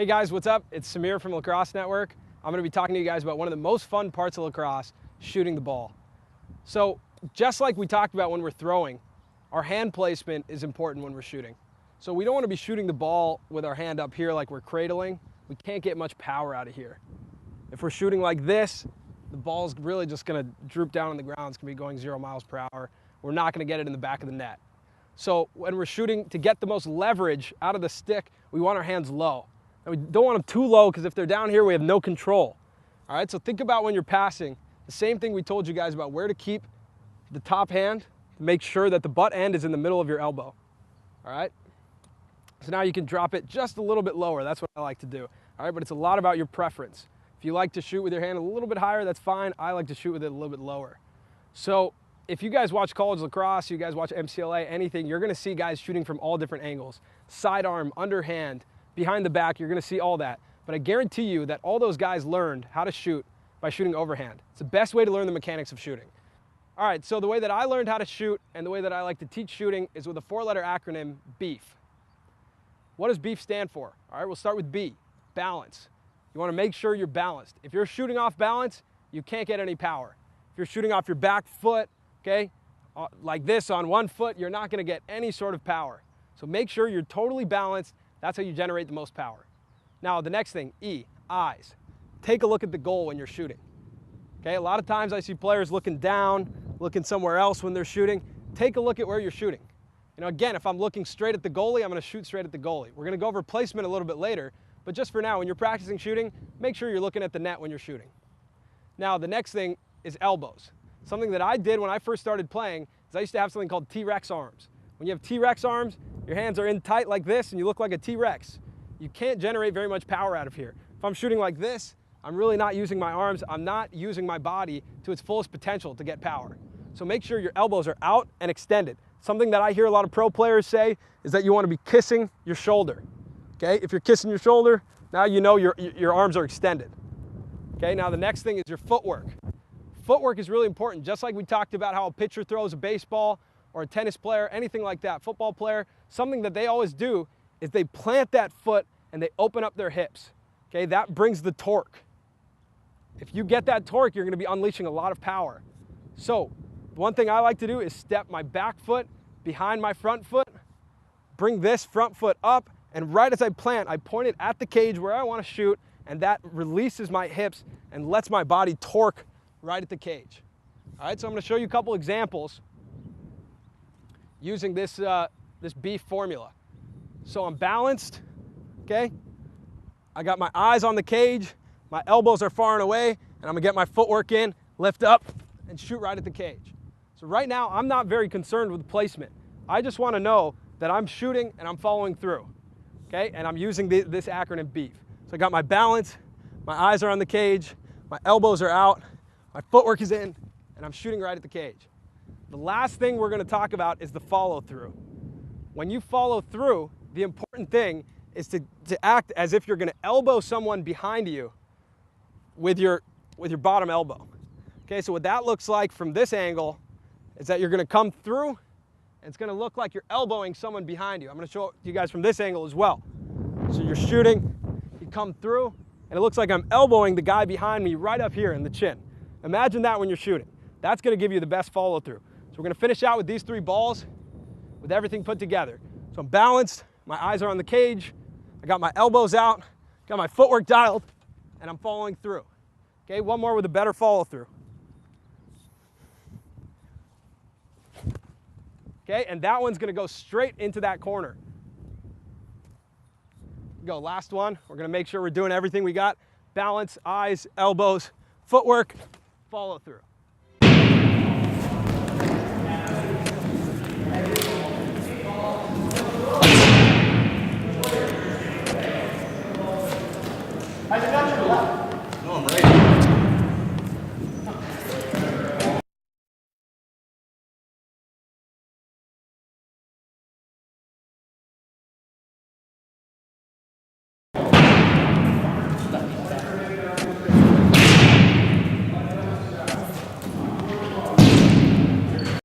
Hey guys, what's up? It's Samir from Lacrosse Network. I'm going to be talking to you guys about one of the most fun parts of lacrosse, shooting the ball. So just like we talked about when we're throwing, our hand placement is important when we're shooting. So we don't want to be shooting the ball with our hand up here like we're cradling. We can't get much power out of here. If we're shooting like this, the ball's really just going to droop down on the ground. It's going to be going 0 miles per hour. We're not going to get it in the back of the net. So when we're shooting, to get the most leverage out of the stick, we want our hands low. And we don't want them too low because if they're down here, we have no control. All right, so think about when you're passing, the same thing we told you guys about where to keep the top hand to make sure that the butt end is in the middle of your elbow. All right, so now you can drop it just a little bit lower. That's what I like to do. All right, but it's a lot about your preference. If you like to shoot with your hand a little bit higher, that's fine. I like to shoot with it a little bit lower. So if you guys watch college lacrosse, you guys watch MCLA, anything, you're going to see guys shooting from all different angles. Sidearm, underhand, behind the back, you're going to see all that. But I guarantee you that all those guys learned how to shoot by shooting overhand. It's the best way to learn the mechanics of shooting. All right, so the way that I learned how to shoot and the way that I like to teach shooting is with a 4-letter acronym, BEEF. What does BEEF stand for? All right, we'll start with B, balance. You want to make sure you're balanced. If you're shooting off balance, you can't get any power. If you're shooting off your back foot, okay, like this on one foot, you're not going to get any sort of power. So make sure you're totally balanced. That's how you generate the most power. Now, the next thing, E, eyes. Take a look at the goal when you're shooting. Okay, a lot of times I see players looking down, looking somewhere else when they're shooting. Take a look at where you're shooting. You know, again, if I'm looking straight at the goalie, I'm going to shoot straight at the goalie. We're going to go over placement a little bit later, but just for now, when you're practicing shooting, make sure you're looking at the net when you're shooting. Now, the next thing is elbows. Something that I did when I first started playing is I used to have something called T-Rex arms. When you have T-Rex arms, your hands are in tight like this and you look like a T-Rex. You can't generate very much power out of here. If I'm shooting like this, I'm really not using my arms. I'm not using my body to its fullest potential to get power. So make sure your elbows are out and extended. Something that I hear a lot of pro players say is that you want to be kissing your shoulder. Okay, if you're kissing your shoulder, now you know your arms are extended. Okay, now the next thing is your footwork. Footwork is really important, just like we talked about how a pitcher throws a baseball or a tennis player, anything like that, football player, something that they always do is they plant that foot and they open up their hips. Okay, that brings the torque. If you get that torque, you're going to be unleashing a lot of power. So one thing I like to do is step my back foot behind my front foot, bring this front foot up, and right as I plant, I point it at the cage where I want to shoot, and that releases my hips and lets my body torque right at the cage. All right, so I'm going to show you a couple examples using this BEEF formula. So I'm balanced, okay? I got my eyes on the cage, my elbows are far and away, and I'm gonna get my footwork in, lift up, and shoot right at the cage. So right now, I'm not very concerned with placement. I just wanna know that I'm shooting and I'm following through, okay? And I'm using this acronym BEEF. So I got my balance, my eyes are on the cage, my elbows are out, my footwork is in, and I'm shooting right at the cage. The last thing we're going to talk about is the follow through. When you follow through, the important thing is to act as if you're going to elbow someone behind you with your bottom elbow. Okay, so what that looks like from this angle is that you're going to come through, and it's going to look like you're elbowing someone behind you. I'm going to show you guys from this angle as well. So you're shooting, you come through, and it looks like I'm elbowing the guy behind me right up here in the chin. Imagine that when you're shooting. That's going to give you the best follow through. So we're going to finish out with these 3 balls with everything put together. So I'm balanced, my eyes are on the cage, I got my elbows out, got my footwork dialed, and I'm following through. Okay, one more with a better follow through. Okay, and that one's going to go straight into that corner. Go, last one. We're going to make sure we're doing everything we got. Balance, eyes, elbows, footwork, follow through.